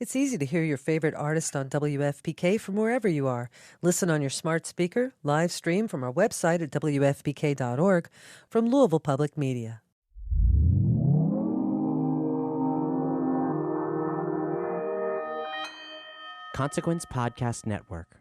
It's easy to hear your favorite artist on WFPK from wherever you are. Listen on your smart speaker, live stream from our website at WFPK.org from Louisville Public Media. Consequence Podcast Network.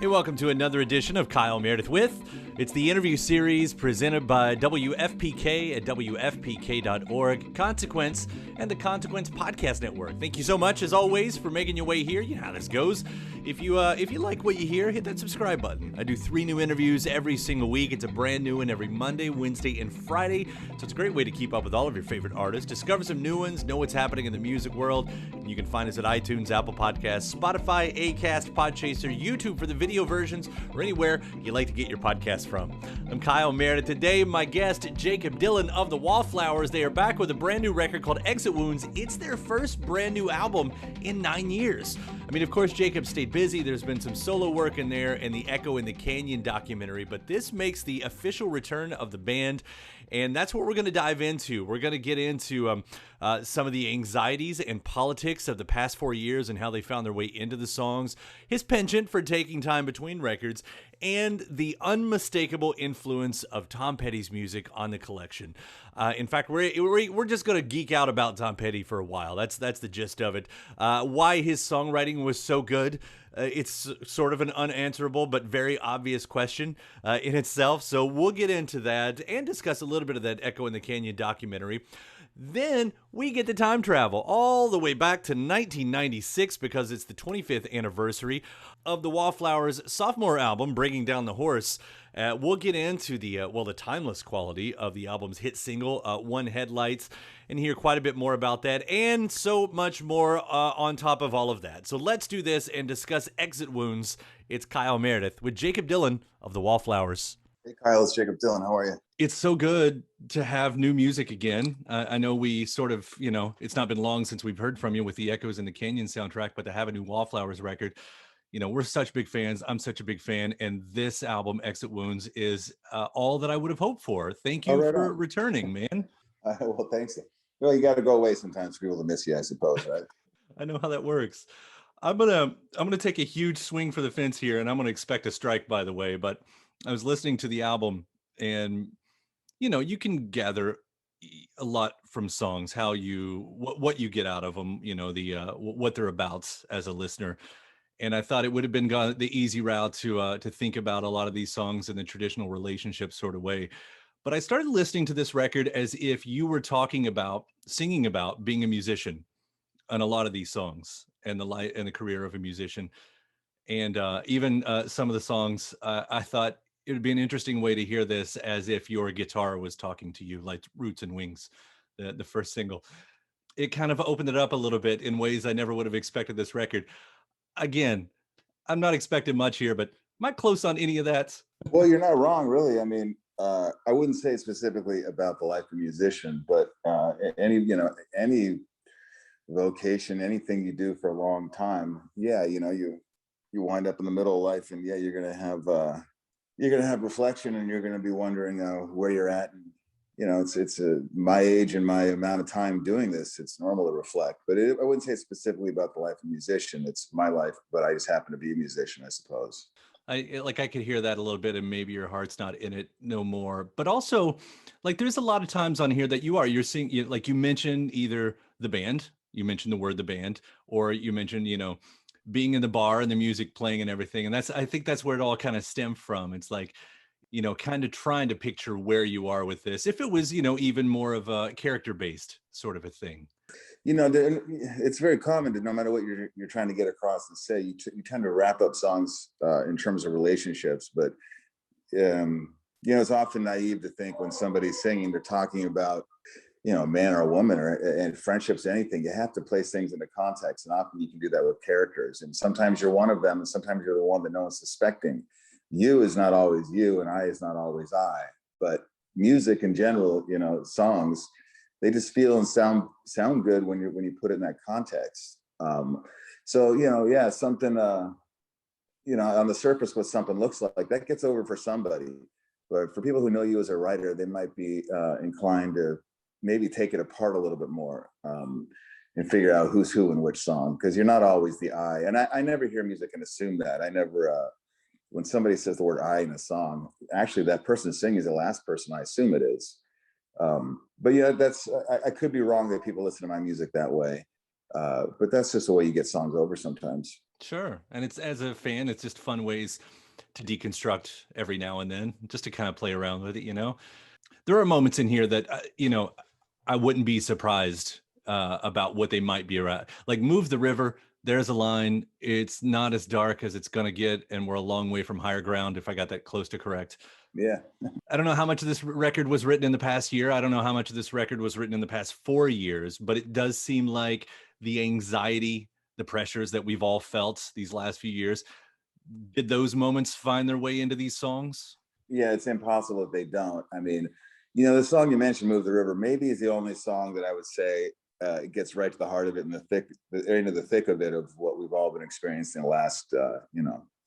Hey, welcome to another edition of Kyle Meredith with. It's the interview series presented by WFPK at WFPK.org, Consequence, and the Consequence Podcast Network. Thank you so much, as always, for making your way here. You know how this goes. If you like what you hear, hit that subscribe button. I do 3 new interviews every single week. It's a brand new one every Monday, Wednesday, and Friday. So it's a great way to keep up with all of your favorite artists, discover some new ones, know what's happening in the music world. And you can find us at iTunes, Apple Podcasts, Spotify, Acast, Podchaser, YouTube for the video versions, or anywhere you like to get your podcasts from. I'm Kyle Meredith. Today, my guest, Jakob Dylan of the Wallflowers. They are back with a brand new record called Exit Wounds. It's their first brand new album in 9 years. I mean, of course, Jakob stayed busy. There's been some solo work in there and the Echo in the Canyon documentary, but this makes the official return of the band, and that's what we're going to dive into. We're going to get into some of the anxieties and politics of the past 4 years and how they found their way into the songs, his penchant for taking time between records, and the unmistakable influence of Tom Petty's music on the collection. In fact, we're just going to geek out about Tom Petty for a while. That's the gist of it. Why his songwriting was so good. It's sort of an unanswerable but very obvious question in itself. So we'll get into that and discuss a little bit of that Echo in the Canyon documentary. Then we get to time travel all the way back to 1996 because it's the 25th anniversary of the Wallflowers' sophomore album, Breaking Down the Horse. We'll get into the timeless quality of the album's hit single, One Headlights, and hear quite a bit more about that and so much more on top of all of that. So let's do this and discuss Exit Wounds. It's Kyle Meredith with Jakob Dylan of the Wallflowers. Hey, Kyle, it's Jakob Dylan. How are you? It's so good to have new music again. I know we sort of, it's not been long since we've heard from you with the Echoes in the Canyon soundtrack, but to have a new Wallflowers record, we're such big fans. I'm such a big fan. And this album, Exit Wounds, is all that I would have hoped for. Thank you for returning, man. Well, thanks. Well, you got to go away sometimes for people to miss you, I suppose, right? I know how that works. I'm gonna take a huge swing for the fence here, and I'm gonna expect a strike, by the way. But I was listening to the album, and you can gather a lot from songs, how what you get out of them, what they're about as a listener. And I thought it would have been the easy route to think about a lot of these songs in the traditional relationship sort of way. But I started listening to this record as if you were singing about being a musician on a lot of these songs and the life and the career of a musician. And even some of the songs, I thought it would be an interesting way to hear this as if your guitar was talking to you, like Roots and Wings, the first single. It kind of opened it up a little bit in ways I never would have expected this record. Again, I'm not expecting much here, but am I close on any of that? Well, you're not wrong, really. I mean, I wouldn't say specifically about the life of a musician, but any vocation, anything you do for a long time, you wind up in the middle of life, and you're gonna have reflection, and you're gonna be wondering where you're at. And it's my age and my amount of time doing this. It's normal to reflect, but I wouldn't say specifically about the life of a musician. It's my life, but I just happen to be a musician, I suppose. I could hear that a little bit, and maybe your heart's not in it no more. But also, like, there's a lot of times on here that you're singing, like you mentioned either the band, you mentioned the word the band, or you mentioned, being in the bar and the music playing and everything. And I think that's where it all kind of stemmed from. It's like, kind of trying to picture where you are with this. If it was, even more of a character-based sort of a thing. It's very common to, no matter what you're trying to get across and say, you tend to wrap up songs in terms of relationships. But it's often naive to think when somebody's singing, they're talking about a man or a woman and friendships, anything. You have to place things into context, and often you can do that with characters. And sometimes you're one of them, and sometimes you're the one that no one's suspecting. You is not always you, and I is not always I. But music in general, songs, they just feel and sound good when you put it in that context. Something on the surface, what something looks like, that gets over for somebody. But for people who know you as a writer, they might be inclined to maybe take it apart a little bit more, and figure out who's who in which song, because you're not always the I. And I never hear music and assume that. I never, when somebody says the word I in a song, actually that person singing is the last person I assume it is. But yeah, I could be wrong that people listen to my music that way. But that's just the way you get songs over sometimes. Sure. And it's, as a fan, it's just fun ways to deconstruct every now and then, just to kind of play around with it, There are moments in here that, I wouldn't be surprised about what they might be around. Like Move the River, there's a line, it's not as dark as it's going to get, and we're a long way from higher ground, if I got that close to correct. Yeah. I don't know how much of this record was written in the past year. I don't know how much of this record was written in the past 4 years, but it does seem like the anxiety, the pressures that we've all felt these last few years, did those moments find their way into these songs? Yeah, it's impossible if they don't. I mean, the song you mentioned, "Move the River," maybe is the only song that I would say it gets right to the heart of it and into the thick of it, of what we've all been experiencing the last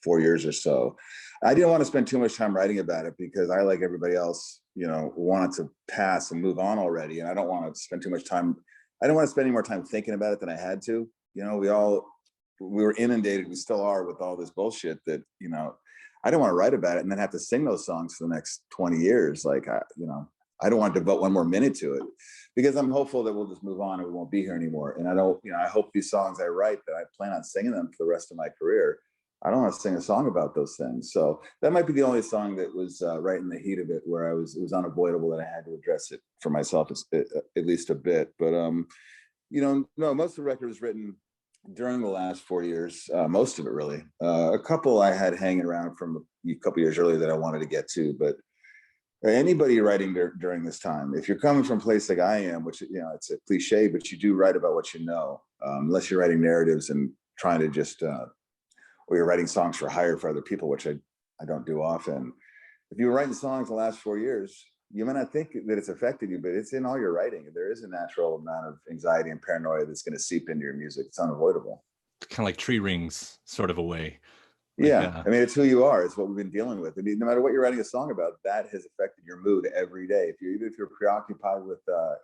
4 years or so. I didn't want to spend too much time writing about it because I, like everybody else, wanted to pass and move on already, and I don't want to spend too much time. I don't want to spend any more time thinking about it than I had to. We were inundated, we still are, with all this bullshit that I don't want to write about it and then have to sing those songs for the next 20 years. Like, I don't want to devote one more minute to it, because I'm hopeful that we'll just move on and we won't be here anymore. And I hope these songs I write, that I plan on singing them for the rest of my career, I don't want to sing a song about those things. So that might be the only song that was right in the heat of it, where it was unavoidable that I had to address it for myself at least a bit. But, no, most of the record was written during the last 4 years, most of it really. A couple I had hanging around from a couple years earlier that I wanted to get to, but anybody writing during this time, if you're coming from a place like I am, which, it's a cliche, but you do write about what you know, unless you're writing narratives and trying to just, or you're writing songs for hire for other people, which I don't do often. If you were writing songs the last 4 years, you may not think that it's affected you, but it's in all your writing. There is a natural amount of anxiety and paranoia that's going to seep into your music. It's unavoidable. Kind of like tree rings, sort of a way. Yeah. I mean, it's who you are. It's what we've been dealing with. I mean, no matter what you're writing a song about, that has affected your mood every day. Even if you're preoccupied with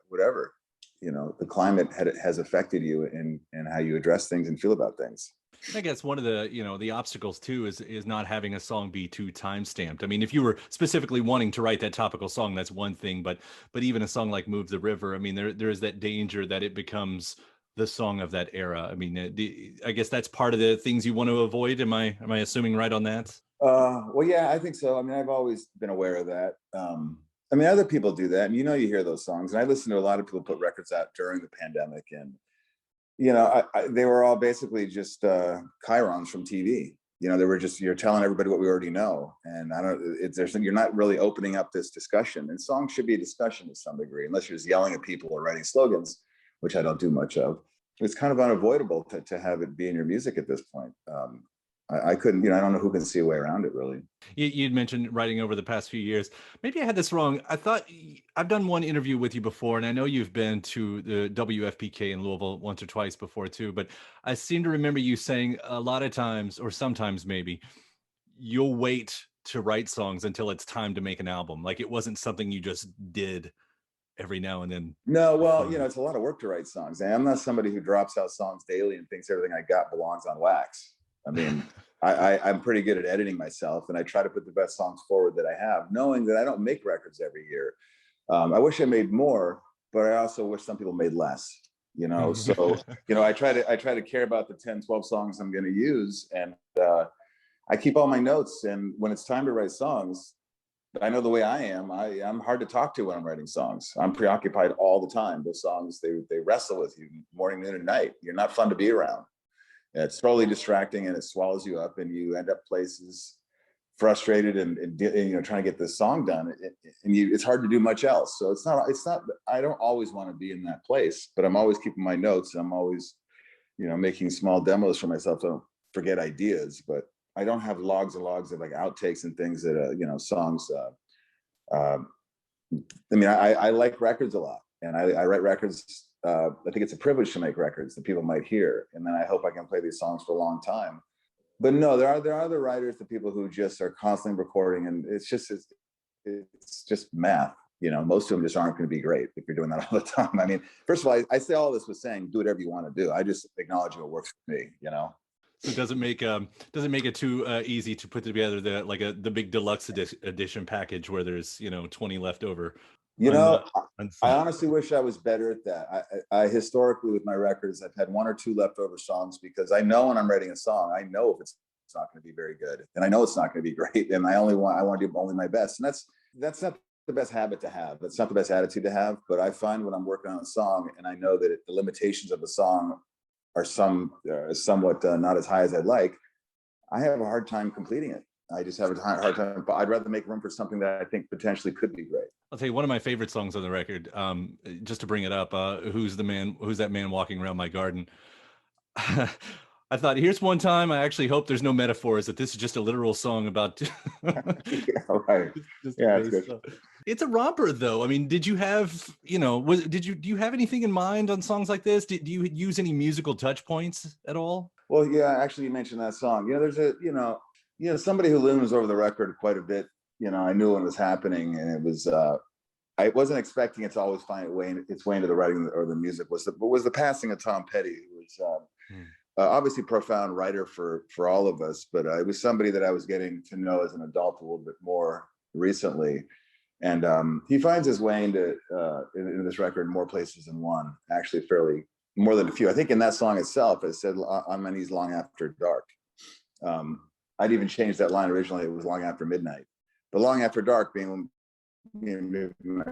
whatever, the climate has affected you in how you address things and feel about things. I guess one of the, the obstacles too is not having a song be too time stamped. I mean, if you were specifically wanting to write that topical song, that's one thing, but even a song like Move the River, I mean, there is that danger that it becomes the song of that era. I mean, I guess that's part of the things you want to avoid. Am I assuming right on that? Well, yeah, I think so. I mean, I've always been aware of that. I mean, other people do that, and you hear those songs. And I listen to a lot of people put records out during the pandemic, and they were all basically just chyrons from TV. They were just, you're telling everybody what we already know, and you're not really opening up this discussion. And songs should be a discussion to some degree, unless you're just yelling at people or writing slogans, which I don't do much of. It's kind of unavoidable to have it be in your music at this point. I couldn't, I don't know who can see a way around it, really. You'd mentioned writing over the past few years. Maybe I had this wrong. I thought I've done one interview with you before, and I know you've been to the WFPK in Louisville once or twice before too, but I seem to remember you saying a lot of times, or sometimes maybe, you'll wait to write songs until it's time to make an album. Like it wasn't something you just did every now and then. No, well, it's a lot of work to write songs. And I'm not somebody who drops out songs daily and thinks everything I got belongs on wax. I mean, I'm pretty good at editing myself, and I try to put the best songs forward that I have, knowing that I don't make records every year. I wish I made more, but I also wish some people made less, so, I try to care about the 10, 12 songs I'm going to use. And I keep all my notes. And when it's time to write songs, I know the way I am, I'm hard to talk to when I'm writing songs. I'm preoccupied all the time. Those songs, they wrestle with you morning, noon, and night. You're not fun to be around. It's totally distracting, and it swallows you up, and you end up places frustrated and trying to get this song done, and it's hard to do much else. So it's not. I don't always want to be in that place, but I'm always keeping my notes, and I'm always, making small demos for myself so I don't forget ideas. But I don't have logs and logs of like outtakes and things that songs. I mean, I like records a lot, and I write records. I think it's a privilege to make records that people might hear, and then I hope I can play these songs for a long time. But no, there are other writers, the people who just are constantly recording, and it's it's just math. Most of them just aren't going to be great if you're doing that all the time. I mean, first of all, I say all this with saying do whatever you want to do. I just acknowledge what works for me. So it doesn't make it too easy to put together the big deluxe edition package where there's 20 left over. I honestly wish I was better at that. I historically with my records, I've had one or two leftover songs because I know when I'm writing a song, I know if it's not going to be very good, and I know it's not going to be great, and I want to do only my best, and that's not the best habit to have. That's not the best attitude to have. But I find when I'm working on a song and I know that the limitations of the song are somewhat not as high as I'd like, I have a hard time completing it. I just have a hard time. I'd rather make room for something that I think potentially could be great. I'll tell you one of my favorite songs on the record. Just to bring it up, who's that man walking around my garden? I thought, here's one time I actually hope there's no metaphors, that this is just a literal song about. Yeah, right. Yeah, it's good. It's a romper, though. I mean, did you have, do you have anything in mind on songs like this? Do you use any musical touch points at all? Well, yeah, actually, you mentioned that song. There's somebody who looms over the record quite a bit. I knew when it was happening, and it was. I wasn't expecting it to always find its way into the writing or the music. Was the passing of Tom Petty, who was obviously a profound writer for all of us, but it was somebody that I was getting to know as an adult a little bit more recently. And he finds his way into this record in more places than one, actually fairly more than a few. I think in that song itself, it said on my knees long after dark. I'd even changed that line originally. It was long after midnight, but long after dark being my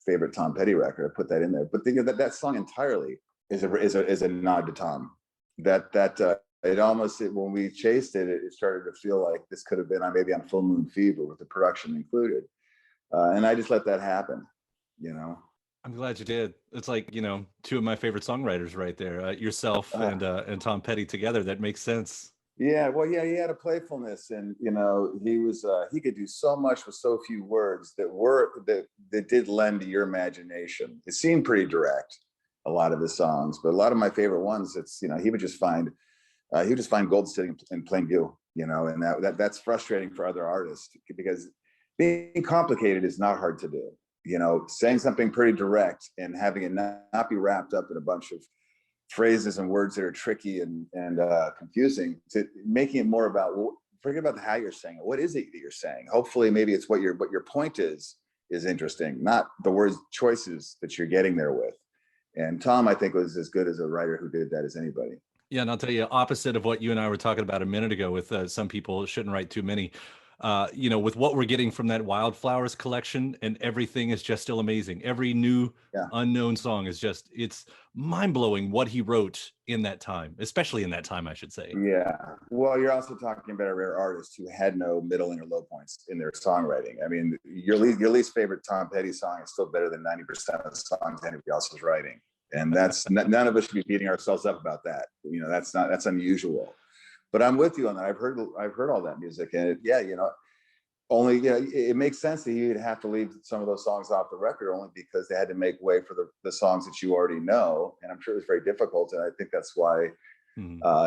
favorite Tom Petty record, I put that in there. But that song entirely is a nod to Tom. It almost, when we chased it, it started to feel like this could have been maybe on Full Moon Fever with the production included. And I just let that happen, I'm glad you did. It's like, two of my favorite songwriters right there, yourself and Tom Petty together. That makes sense. Yeah, well, yeah, he had a playfulness, and he could do so much with so few words that did lend to your imagination. It seemed pretty direct, a lot of his songs, but a lot of my favorite ones, it's he would just find gold sitting in plain view, and that's frustrating for other artists, because being complicated is not hard to do. Saying something pretty direct and having it not be wrapped up in a bunch of phrases and words that are tricky and confusing, to making it more about, forget about how you're saying it. What is it that you're saying? Hopefully, maybe it's what your point is interesting, not the words choices that you're getting there with. And Tom, I think, was as good as a writer who did that as anybody. Yeah, and I'll tell you, opposite of what you and I were talking about a minute ago with some people shouldn't write too many. With what we're getting from that Wallflowers collection, and everything is just still amazing. Every new unknown song is it's mind-blowing what he wrote in that time, especially in that time, I should say. Yeah. Well, you're also talking about a rare artist who had no middling or low points in their songwriting. I mean, your least favorite Tom Petty song is still better than 90% of the songs anybody else is writing. And that's none of us should be beating ourselves up about that. That's unusual. But I'm with you on that. I've heard all that music, and it makes sense that you'd have to leave some of those songs off the record, only because they had to make way for the songs that you already know. And I'm sure it was very difficult. And I think that's why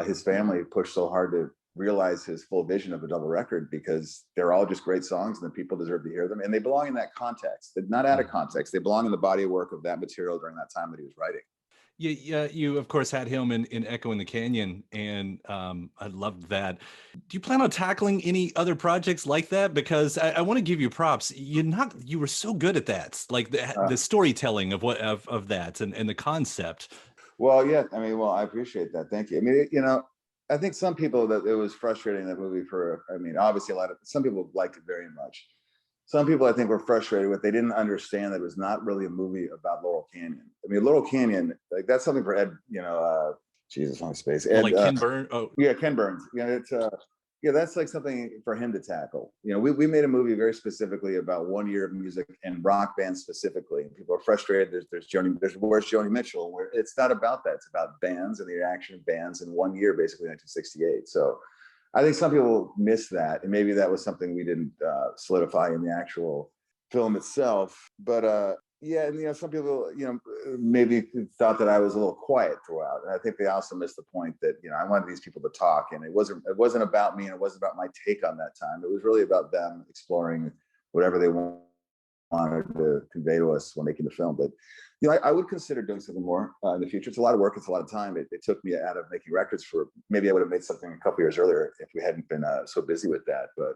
his family pushed so hard to realize his full vision of a double record, because they're all just great songs and the people deserve to hear them. And they belong in that context. They're not out of context. They belong in the body of work of that material during that time that he was writing. Yeah, you of course had him in Echo in the Canyon, and I loved that. Do you plan on tackling any other projects like that? Because I want to give you props. You were so good at that, like the storytelling of that and the concept. Well, yeah, I appreciate that. Thank you. I mean, I think some people, that it was frustrating, that movie obviously some people liked it very much. Some people, I think, were frustrated with, they didn't understand that it was not really a movie about Laurel Canyon. I mean, Laurel Canyon, like, that's something for Ed, Jesus on space. Ed, like Ken Burns. Oh, yeah, Ken Burns. That's like something for him to tackle. We made a movie very specifically about 1 year of music and rock bands specifically. And people are frustrated. There's where's Joni Mitchell? Where it's not about that. It's about bands and the action of bands in 1 year, basically 1968. So I think some people miss that, and maybe that was something we didn't solidify in the actual film itself. But and some people, maybe thought that I was a little quiet throughout, and I think they also missed the point that I wanted these people to talk, and it wasn't about me, and it wasn't about my take on that time. It was really about them exploring whatever they wanted to convey to us when making the film. But I would consider doing something more in the future. It's a lot of work. It's a lot of time. It took me out of making records for, maybe I would have made something a couple years earlier if we hadn't been so busy with that. But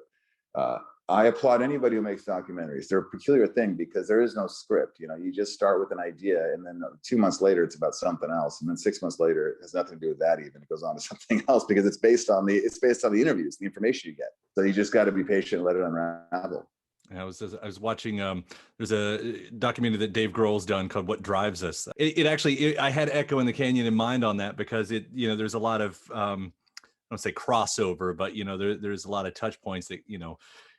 I applaud anybody who makes documentaries. They're a peculiar thing because there is no script. You just start with an idea, and then 2 months later it's about something else, and then 6 months later it has nothing to do with that. Even it goes on to something else because it's based on the interviews, the information you get. So you just got to be patient and let it unravel. I was watching. There's a documentary that Dave Grohl's done called "What Drives Us." It actually, I had Echo in the Canyon in mind on that because there's a lot of I don't say crossover, but there's a lot of touch points that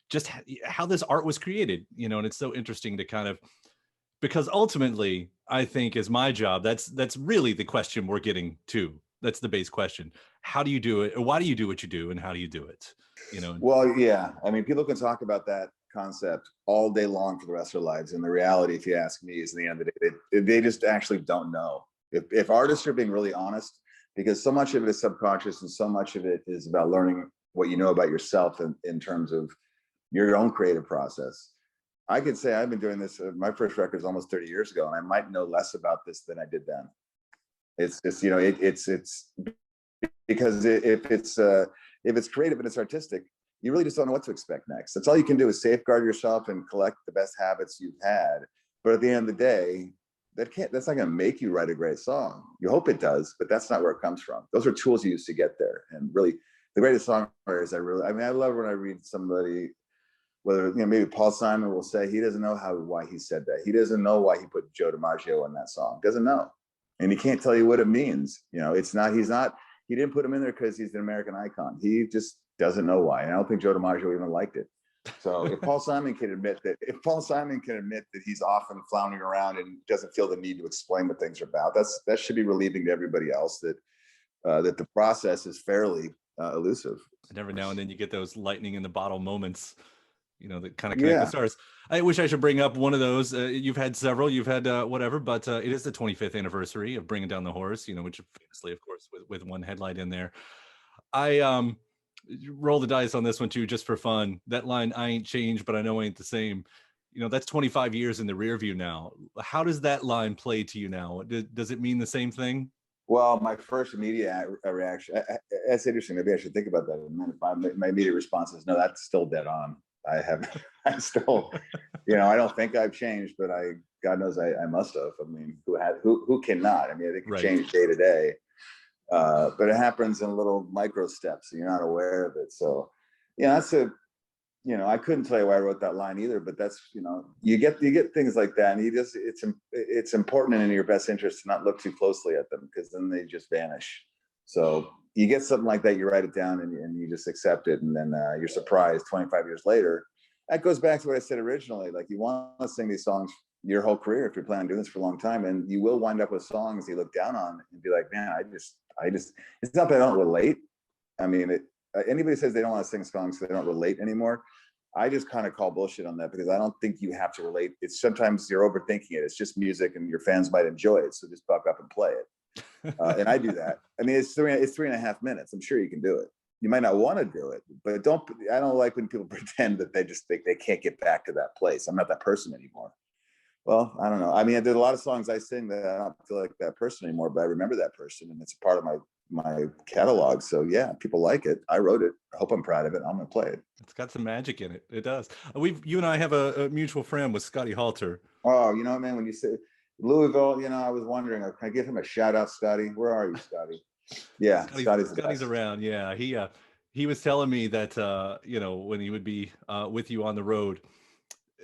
just how this art was created. And it's so interesting to kind of, because ultimately I think is my job. That's really the question we're getting to. That's the base question. How do you do it? Or why do you do what you do? And how do you do it? Well, yeah. I mean, people can talk about that concept all day long for the rest of their lives. And the reality, if you ask me, is in the end of the day, they just actually don't know. If artists are being really honest, because so much of it is subconscious and so much of it is about learning what you know about yourself in terms of your own creative process. I could say I've been doing this. My first record is almost 30 years ago, and I might know less about this than I did then. It's because if it's creative and it's artistic, you really just don't know what to expect next. That's all you can do is safeguard yourself and collect the best habits you've had. But at the end of the day, that's not going to make you write a great song. You hope it does, but that's not where it comes from. Those are tools you use to get there. And really, the greatest songwriters I love when I read somebody, whether maybe Paul Simon will say he doesn't know why he said that. He doesn't know why he put Joe DiMaggio in that song. Doesn't know, and he can't tell you what it means. He didn't put him in there because he's an American icon. He just doesn't know why. And I don't think Joe DiMaggio even liked it. So if Paul Simon can admit that he's often floundering around and doesn't feel the need to explain what things are about, that should be relieving to everybody else that the process is fairly elusive. And every now and then you get those lightning in the bottle moments, that kind of connect the stars. I wish I should bring up one of those. You've had several, you've had whatever, but it is the 25th anniversary of Bringing Down the Horse, which famously, of course, with one headlight in there. I roll the dice on this one too, just for fun. That line, "I ain't changed, but I know I ain't the same." That's 25 years in the rear view now. How does that line play to you now? Does it mean the same thing? Well, my first immediate reaction, that's interesting. Maybe I should think about that in a minute. My immediate response is, no, that's still dead on. I still, I don't think I've changed, but God knows I must have. I mean, who cannot? I mean, I think it change day to day. But it happens in little micro steps and you're not aware of it. So I couldn't tell you why I wrote that line either, but that's, you get things like that, and it's important and in your best interest to not look too closely at them, because then they just vanish. So you get something like that, you write it down and you just accept it. And then you're surprised 25 years later. That goes back to what I said originally. Like, you want to sing these songs your whole career if you're planning on doing this for a long time, and you will wind up with songs you look down on and be like, man, I just it's not that I don't relate. I mean, anybody says they don't want to sing songs so they don't relate anymore, I just kind of call bullshit on that, because I don't think you have to relate. It's sometimes you're overthinking it. It's just music and your fans might enjoy it, so just buck up and play it. And I do that. I mean, it's 3.5 minutes. I'm sure you can do it. You might not want to do it, but I don't like when people pretend that they just think they can't get back to that place. I'm not that person anymore. Well, I don't know. I mean, there's a lot of songs I sing that I don't feel like that person anymore, but I remember that person, and it's a part of my catalog. So yeah, people like it. I wrote it. I hope I'm proud of it. I'm gonna play it. It's got some magic in it. It does. You and I have a mutual friend with Scotty Halter. Oh, man, when you say Louisville, I was wondering, can I give him a shout out, Scotty? Where are you, Scotty? Yeah, Scotty's around. Yeah, he was telling me that when he would be with you on the road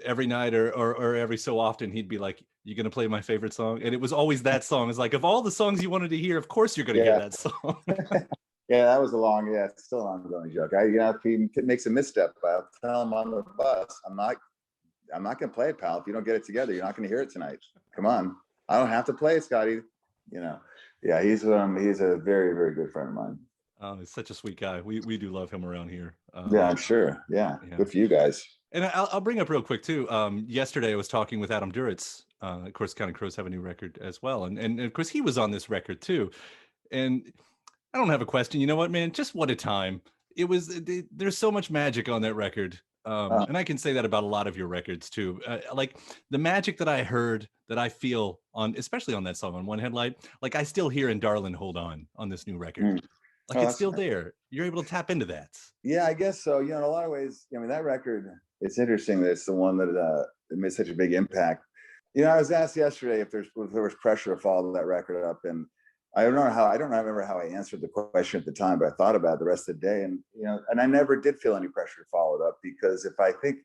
every night or every so often, he'd be like, "You gonna play my favorite song?" And it was always that song. It's like, of all the songs you wanted to hear, of course you're gonna hear that song. Yeah, that was it's still an ongoing joke. If he makes a misstep, I'll tell him on the bus, I'm not gonna play it, pal. If you don't get it together, you're not gonna hear it tonight. Come on, I don't have to play it, Scotty. Yeah, he's a very, very good friend of mine. He's such a sweet guy. We do love him around here. Yeah, I'm sure. Yeah, good for you guys. And I'll bring up real quick too. Yesterday I was talking with Adam Duritz. Of course, Counting Crows have a new record as well, and of course he was on this record too. And I don't have a question. You know what, man? Just what a time it was. There's so much magic on that record. And I can say that about a lot of your records too. Like the magic that I heard, that I feel on, especially on that song on One Headlight, like I still hear in "Darlin' Hold On" on this new record. Mm. Like Oh, it's still there. You're able to tap into that. yeah, I guess so. In a lot of ways, I mean, that record, it's interesting that it's the one that made such a big impact. I was asked yesterday if there was pressure to follow that record up, and I don't remember how I answered the question at the time, but I thought about it the rest of the day, and and I never did feel any pressure to follow it up, because I think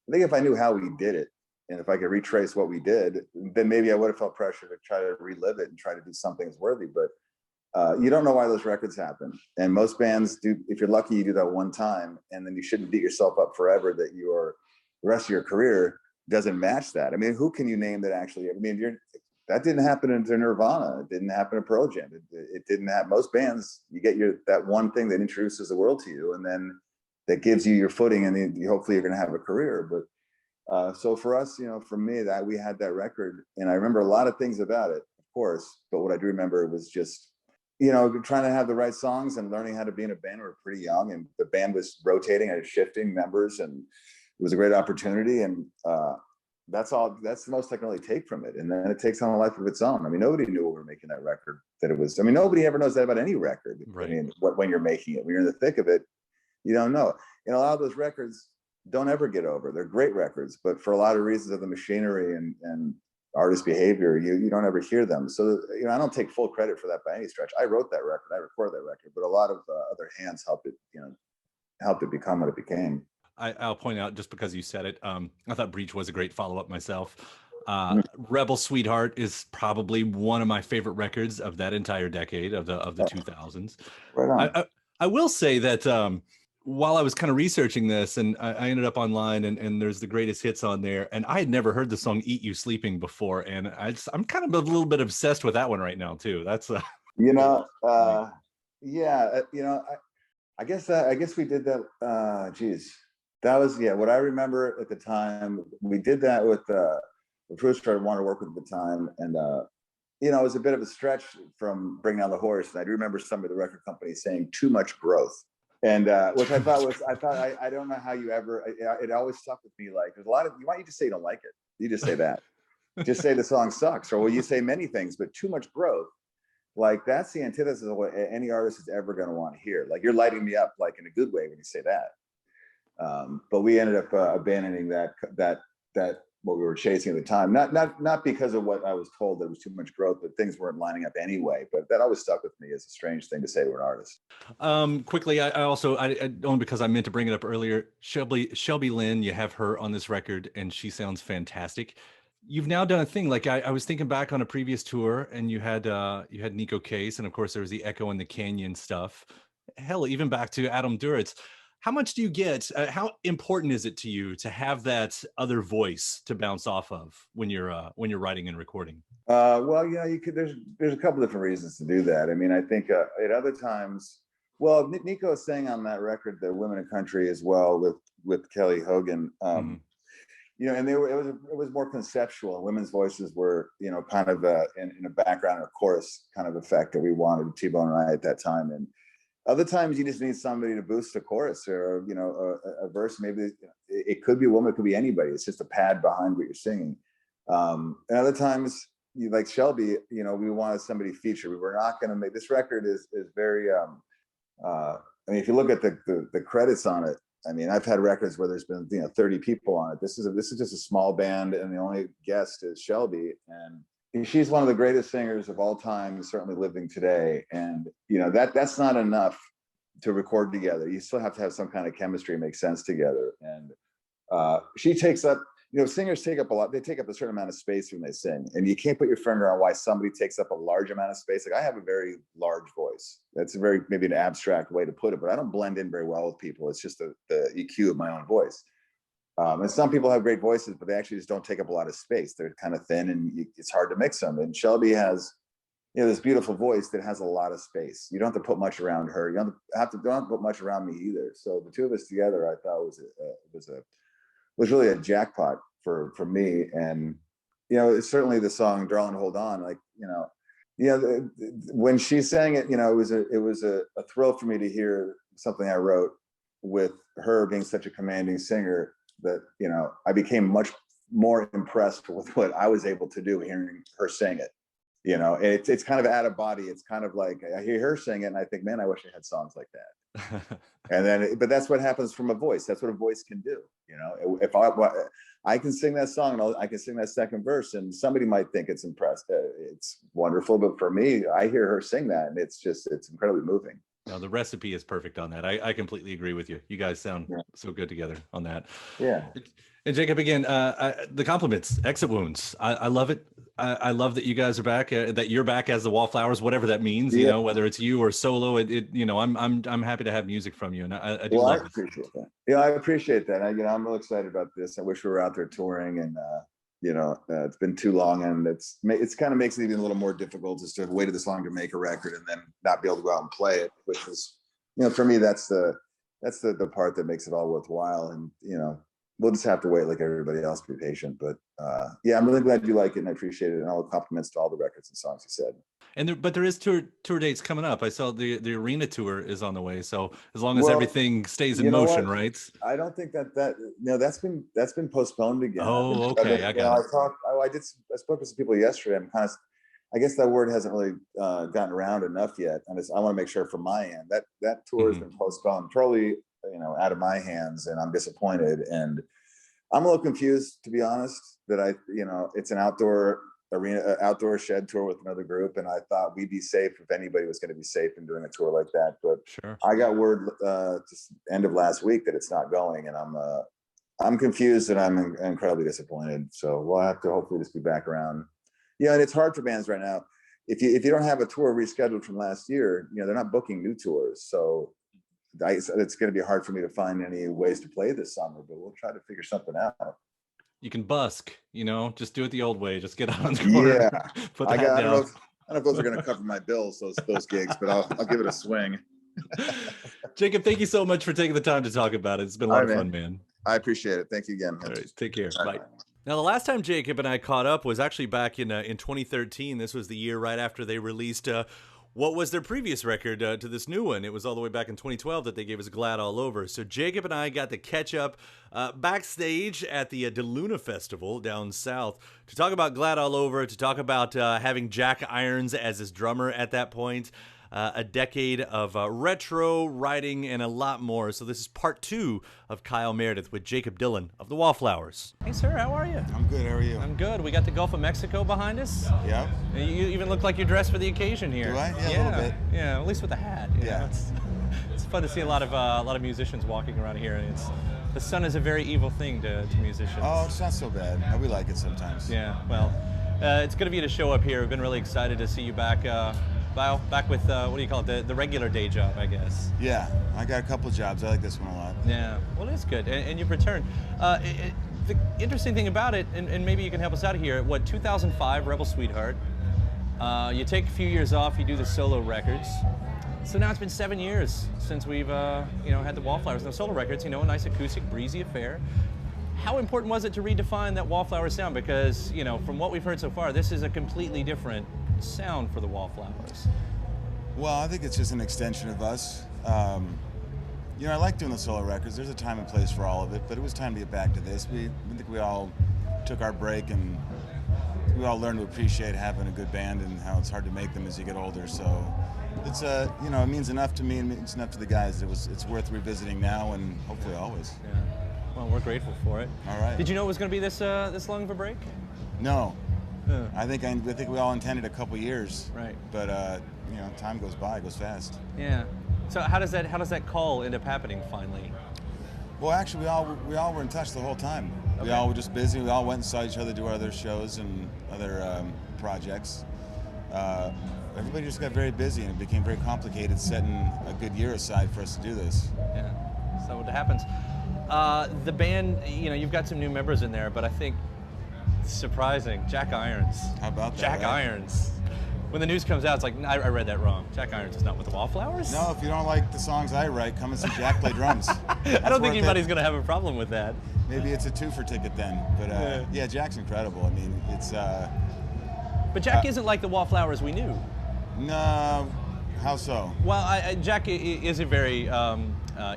if I knew how we did it, and if I could retrace what we did, then maybe I would have felt pressure to try to relive it and try to do something that's worthy. But you don't know why those records happen, and most bands do. If you're lucky, you do that one time, and then you shouldn't beat yourself up forever that the rest of your career doesn't match that. I mean, who can you name that actually? I mean, that didn't happen to Nirvana. It didn't happen to Pearl Jam. It didn't happen. Most bands, you get that one thing that introduces the world to you, and then that gives you your footing, and then hopefully you're going to have a career. But so for us, for me, that we had that record, and I remember a lot of things about it, of course. But what I do remember was just trying to have the right songs and learning how to be in a band. We were pretty young, and the band was rotating and shifting members, and it was a great opportunity. And that's the most I can really take from it. And then it takes on a life of its own. I mean, nobody knew when we were making that record that it was. I mean, nobody ever knows that about any record. Right. I mean, when you're making it, when you're in the thick of it, you don't know. And a lot of those records don't ever get over. They're great records, but for a lot of reasons of the machinery and artist behavior, you don't ever hear them. So I don't take full credit for that by any stretch. I wrote that record, I recorded that record, but a lot of other hands helped it become what it became. I'll point out, just because you said it, I thought Breach was a great follow-up myself. Mm. Rebel Sweetheart is probably one of my favorite records of that entire decade of the 2000s. Right on. I will say that while I was kind of researching this, and I ended up online, and there's the greatest hits on there, and I had never heard the song "Eat You Sleeping" before, and I'm kind of a little bit obsessed with that one right now too. That's yeah, I guess we did that. Geez, that was what I remember at the time. We did that with the producer I wanted to work with at the time, and it was a bit of a stretch from Bring Down the Horse. And I do remember some of the record companies saying "too much growth," and which I don't know how you ever. It always stuck with me. Like, there's a lot of you just say you don't like it. You just say that. Just say the song sucks, or you say many things, but too much growth. Like, that's the antithesis of what any artist is ever going to want to hear. Like, you're lighting me up, like, in a good way when you say that. But we ended up abandoning that what we were chasing at the time, not because of what I was told that was too much growth, but things weren't lining up anyway. But that always stuck with me as a strange thing to say to an artist. Quickly, I also only because I meant to bring it up earlier. Shelby Lynn, you have her on this record, and she sounds fantastic. You've now done a thing, like I was thinking back on a previous tour, and you had Nico Case, and of course there was the Echo and the Canyon stuff. Hell, even back to Adam Duritz. How much do you get? How important is it to you to have that other voice to bounce off of when you're writing and recording? Well, you could. There's a couple different reasons to do that. I mean, I think at other times, well, Nico sang on that record, "The Women in Country," as well with Kelly Hogan. And it was more conceptual. Women's voices were, kind of in a background or chorus kind of effect that we wanted, T-Bone and I, at that time. And other times you just need somebody to boost a chorus or, a verse. Maybe it could be a woman, it could be anybody. It's just a pad behind what you're singing. And other times, like Shelby, we wanted somebody featured. We were not going to make this record is very. I mean, if you look at the credits on it, I mean, I've had records where there's been 30 people on it. This is just a small band, and the only guest is Shelby, and she's one of the greatest singers of all time, certainly living today. And that's not enough to record together. You still have to have some kind of chemistry and make sense together. And she takes up. Singers take up a lot. They take up a certain amount of space when they sing, and you can't put your finger on why somebody takes up a large amount of space. Like, I have a very large voice. That's maybe an abstract way to put it, but I don't blend in very well with people. It's just the EQ of my own voice. And some people have great voices, but they actually just don't take up a lot of space. They're kind of thin, and it's hard to mix them. And Shelby has, this beautiful voice that has a lot of space. You don't have to put much around her. You don't have to put much around me either. So the two of us together, I thought was really a jackpot for me. And it's certainly the song "Darling Hold On," like when she sang it, it was a thrill for me to hear something I wrote with her being such a commanding singer that, you know, I became much more impressed with what I was able to do hearing her sing it. You know, it's kind of out of body. It's kind of like I hear her sing it and I think, man, I wish I had songs like that. And then, but that's what happens from a voice. That's what a voice can do. You know, if I can sing that song and I can sing that second verse, and somebody might think it's it's wonderful, but for me, I hear her sing that, and it's incredibly moving. No, the recipe is perfect on that. I completely agree with you. You guys sound so good together on that. Yeah. And Jakob, again, the compliments, exit wounds. I love it. I love that you guys are back. That you're back as the Wallflowers, whatever that means. You know, whether it's you or solo. You know, I'm happy to have music from you, and I do love it. Appreciate that. Yeah, I appreciate that. I'm really excited about this. I wish we were out there touring, and you know, it's been too long, and it's kind of makes it even a little more difficult just to have waited this long to make a record and then not be able to go out and play it, which is, you know, for me, that's the part that makes it all worthwhile. And, you know, we'll just have to wait like everybody else, be patient. But yeah, I'm really glad you like it, and I appreciate it. And all the compliments to all the records and songs you said. And but there is tour dates coming up. I saw the arena tour is on the way. So as long as everything stays in motion, right? I don't think that's been postponed again. Oh, okay. I spoke to some people yesterday. I guess that word hasn't really gotten around enough yet. And I want to make sure from my end that tour has been postponed, totally, you know, out of my hands, and I'm disappointed. And I'm a little confused, to be honest, that it's an outdoor shed tour with another group, and I thought we'd be safe if anybody was going to be safe in doing a tour like that. But sure. I got word just end of last week that it's not going, and I'm confused and I'm incredibly disappointed. So we'll have to hopefully just be back around. Yeah, and it's hard for bands right now. If you don't have a tour rescheduled from last year, you know, they're not booking new tours. So it's going to be hard for me to find any ways to play this summer, but we'll try to figure something out. You can busk, you know, just do it the old way. Just get out on the corner. Yeah, put the hat down. I don't know if those are going to cover my bills, those gigs, but I'll give it a swing. Jakob, thank you so much for taking the time to talk about it. It's been a lot of fun, man. I appreciate it. Thank you again. All right, take care. Bye. Bye. Now, the last time Jakob and I caught up was actually back in 2013. This was the year right after they released what was their previous record to this new one. It was all the way back in 2012 that they gave us Glad All Over. So Jakob and I got to catch up backstage at the DeLuna Festival down south to talk about Glad All Over, to talk about having Jack Irons as his drummer at that point, a decade of retro writing, and a lot more. So this is part 2 of Kyle Meredith with Jakob Dylan of the Wallflowers. Hey, sir, how are you? I'm good. How are you? I'm good. We got the Gulf of Mexico behind us. Yeah. You even look like you're dressed for the occasion here. Do I? Yeah, a little bit. Yeah, at least with the hat. Yeah. It's fun to see a lot of musicians walking around here, and the sun is a very evil thing to musicians. Oh, it's not so bad. We like it sometimes. Yeah. Well, it's good of you to show up here. We've been really excited to see you back. Back with what do you call it? The regular day job, I guess. Yeah, I got a couple jobs. I like this one a lot. Yeah, well, it's good, and you've returned. The interesting thing about it, and maybe you can help us out here. 2005, Rebel Sweetheart. You take a few years off. You do the solo records. So now it's been 7 years since we've had the Wallflowers. Now solo records, a nice acoustic, breezy affair. How important was it to redefine that Wallflower sound? Because from what we've heard so far, this is a completely different sound for the Wallflowers. Well, I think it's just an extension of us. I like doing the solo records. There's a time and place for all of it, but it was time to get back to this. I think we all took our break, and we all learned to appreciate having a good band and how it's hard to make them as you get older. So it's it means enough to me, and it means enough to the guys. It's worth revisiting now and hopefully always. Yeah. Well, we're grateful for it. All right. Did you know it was going to be this long of a break? No. I think we all intended a couple years. Right. But time goes by, it goes fast. Yeah. So how does that call end up happening finally? Well, actually, we all were in touch the whole time. Okay. We all were just busy. We all went and saw each other do other shows and other projects. Everybody just got very busy, and it became very complicated setting a good year aside for us to do this. Yeah. So what happens? The band, you've got some new members in there, but I think surprising, Jack Irons. How about that? Jack Irons. When the news comes out, it's like, I read that wrong. Jack Irons is not with the Wallflowers? No, if you don't like the songs I write, come and see Jack play drums. I don't think anybody's going to have a problem with that. Maybe it's a 2-for ticket then. But yeah, Jack's incredible. I mean, it's... But Jack isn't like the Wallflowers we knew. No, how so? Well, Jack is a very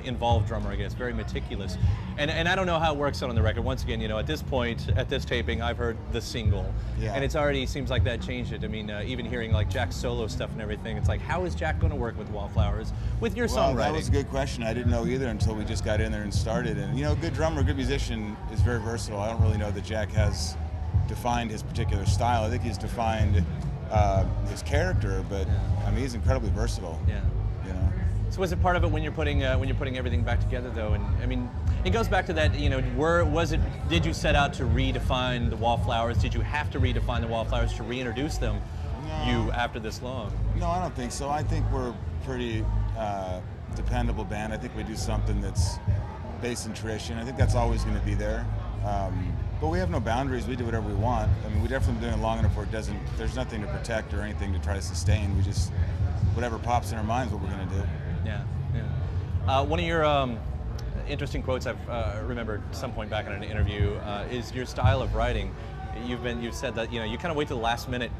involved drummer, I guess, very meticulous. And I don't know how it works out on the record. Once again, at this point, at this taping, I've heard the single. Yeah. And it's already seems like that changed it. I mean, even hearing like Jack's solo stuff and everything, it's like, how is Jack going to work with Wallflowers, with your Well, songwriting? that was a good question. I didn't know either until we just got in there and started. And a good drummer, a good musician is very versatile. I don't really know that Jack has defined his particular style. I think he's defined his character, but I mean, he's incredibly versatile. Yeah. So was it part of it when you're putting everything back together, though? And I mean, it goes back to that. Did you set out to redefine the Wallflowers? Did you have to redefine the Wallflowers to reintroduce them you after this long? No, I don't think so. I think we're a pretty dependable band. I think we do something that's based in tradition. I think that's always going to be there. But we have no boundaries. We do whatever we want. I mean, we definitely been doing it long enough where there's nothing to protect or anything to try to sustain. We just, whatever pops in our minds, what we're going to do. Yeah. One of your interesting quotes I've remembered some point back in an interview is your style of writing. You've said that you kind of wait till the last minute.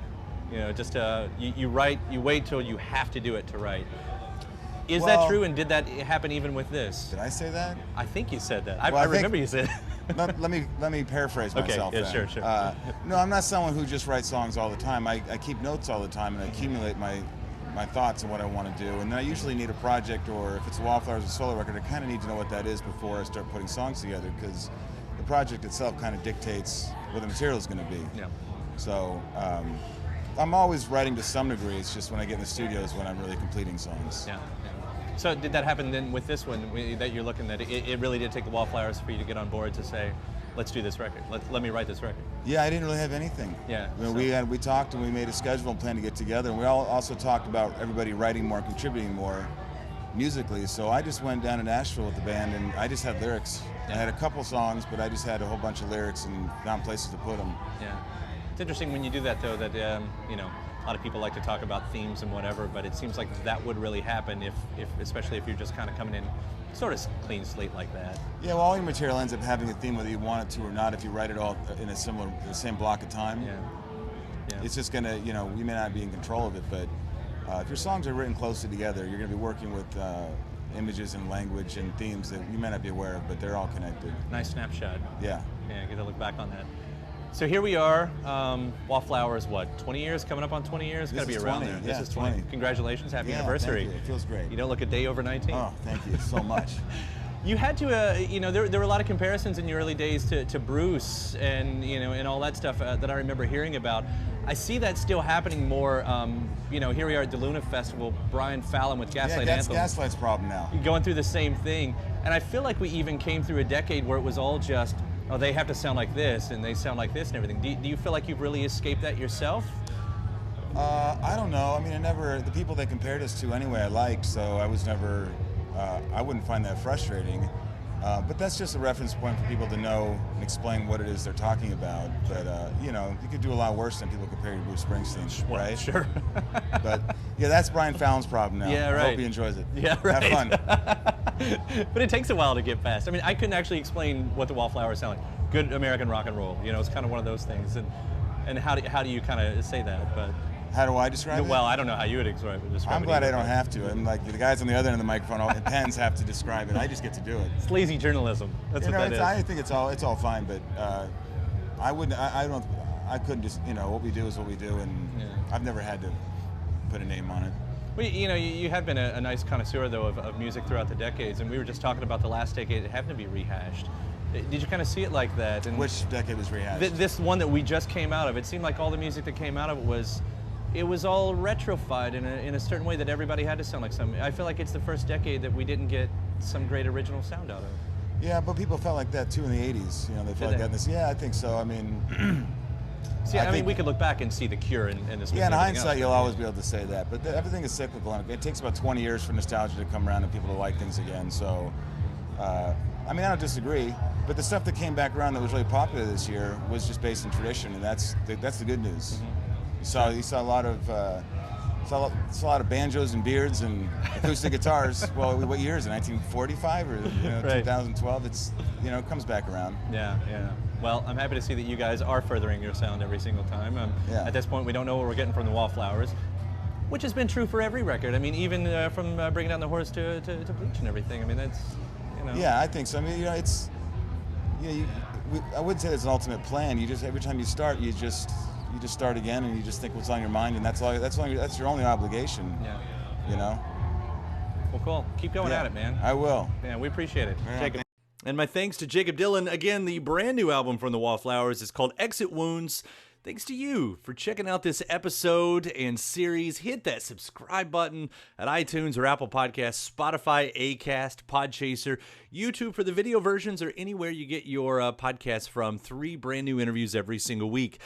You wait till you have to do it to write. Is that true? And did that happen even with this? Did I say that? I think you said that. I remember you said. let me paraphrase myself. Okay. Yeah, then. Sure. No, I'm not someone who just writes songs all the time. I keep notes all the time and I accumulate my thoughts and what I want to do. And then I usually need a project, or if it's a Wallflowers or solo record, I kind of need to know what that is before I start putting songs together, because the project itself kind of dictates what the material is going to be. Yeah. So I'm always writing to some degree. It's just when I get in the studios when I'm really completing songs. Yeah. So did that happen then with this one that you're looking at? It really did take the Wallflowers for you to get on board to say, let's do this record. Let me write this record. Yeah, I didn't really have anything. Yeah. I mean, we talked and we made a schedule and planned to get together. And we also talked about everybody writing more, contributing more musically. So I just went down to Nashville with the band and I just had lyrics. Yeah. I had a couple songs, but I just had a whole bunch of lyrics and found places to put them. Yeah. It's interesting when you do that, though, that a lot of people like to talk about themes and whatever, but it seems like that would really happen especially if you're just kind of coming in sort of clean slate like that. Yeah, well, all your material ends up having a theme whether you want it to or not if you write it all in the same block of time. Yeah. It's just gonna, we may not be in control of it, but if your songs are written closely together, you're gonna be working with images and language and themes that you may not be aware of, but they're all connected. Nice snapshot. Yeah. Yeah, get to look back on that. So here we are, Wallflowers, 20 years? Coming up on 20 years? Got to be around 20, there. yeah, this is 20. Congratulations, happy anniversary. Thank you. It feels great. You don't look a day over 19. Oh, thank you so much. You had to, there were a lot of comparisons in your early days to Bruce and, and all that stuff that I remember hearing about. I see that still happening more, here we are at the Luna Festival, Brian Fallon with Gaslight Anthem. Gaslight's problem now. Going through the same thing. And I feel like we even came through a decade where it was all just, they have to sound like this and they sound like this and everything. Do you feel like you've really escaped that yourself? I don't know. I mean, the people they compared us to anyway I liked, so I was never, I wouldn't find that frustrating. But that's just a reference point for people to know and explain what it is they're talking about. But, you could do a lot worse than people compare you to Bruce Springsteen, right? Sure. But, yeah, that's Brian Fallon's problem now. Yeah, right. I hope he enjoys it. Yeah, right. Have fun. But it takes a while to get past. I mean, I couldn't actually explain what the Wallflowers sound like. Good American rock and roll. It's kind of one of those things. And how do you kind of say that? But how do I describe it? Well, I don't know how you would describe it. I'm glad I don't have to. I'm like the guys on the other end of the microphone, all the pens have to describe it. I just get to do it. It's lazy journalism. That's what that is. I think it's all fine, but I couldn't just, what we do is what we do, and I've never had to put a name on it. Well, you have been a nice connoisseur, though, of music throughout the decades, and we were just talking about the last decade having to be rehashed. Did you kind of see it like that? And which decade was rehashed? This one that we just came out of. It seemed like all the music that came out of it was all retrofied in a certain way that everybody had to sound like something. I feel like it's the first decade that we didn't get some great original sound out of. Yeah, but people felt like that too in the 80s. They felt like that in this. Yeah, I think so. I mean... See, I mean, we could look back and see the Cure and this. Yeah, in hindsight, you'll always be able to say that. But everything is cyclical, and it takes about 20 years for nostalgia to come around and people to like things again. So, I mean, I don't disagree. But the stuff that came back around that was really popular this year was just based in tradition, and that's the good news. Mm-hmm. You saw a lot of banjos and beards and acoustic guitars. Well, what year is it? 1945 or right. 2012? It's it comes back around. Yeah. Well, I'm happy to see that you guys are furthering your sound every single time. At this point, we don't know what we're getting from the Wallflowers. which has been true for every record. I mean, even from Bringing Down the Horse to Bleach and everything. I mean, that's, you know. Yeah, I think so. I mean, it's, I wouldn't say there's an ultimate plan. You just, every time you start, you just start again, and you just think what's on your mind, and that's your only obligation. Yeah. You know. Well, cool. Keep going at it, man. I will. Yeah, we appreciate it. Yeah, Jacob. And my thanks to Jakob Dylan. Again, the brand new album from the Wallflowers is called Exit Wounds. Thanks to you for checking out this episode and series. Hit that subscribe button at iTunes or Apple Podcasts, Spotify, Acast, Podchaser, YouTube for the video versions, or anywhere you get your podcasts from. 3 brand new interviews every single week.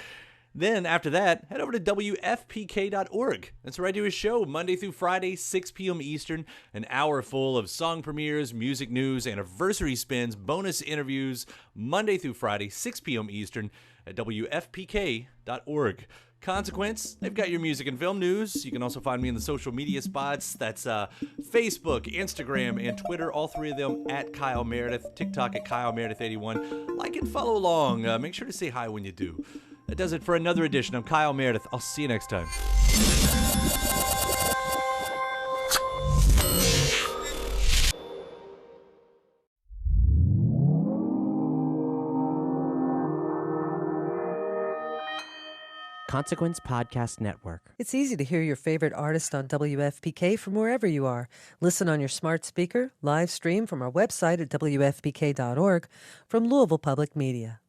Then, after that, head over to WFPK.org. That's where I do a show Monday through Friday, 6 p.m. Eastern, an hour full of song premieres, music news, anniversary spins, bonus interviews, Monday through Friday, 6 p.m. Eastern, at WFPK.org. Consequence, they've got your music and film news. You can also find me in the social media spots. That's Facebook, Instagram, and Twitter, all 3 of them at Kyle Meredith, TikTok at Kyle Meredith81. Like and follow along. Make sure to say hi when you do. That does it for another edition. I'm Kyle Meredith. I'll see you next time. Consequence Podcast Network. It's easy to hear your favorite artist on WFPK from wherever you are. Listen on your smart speaker, live stream from our website at WFPK.org, from Louisville Public Media.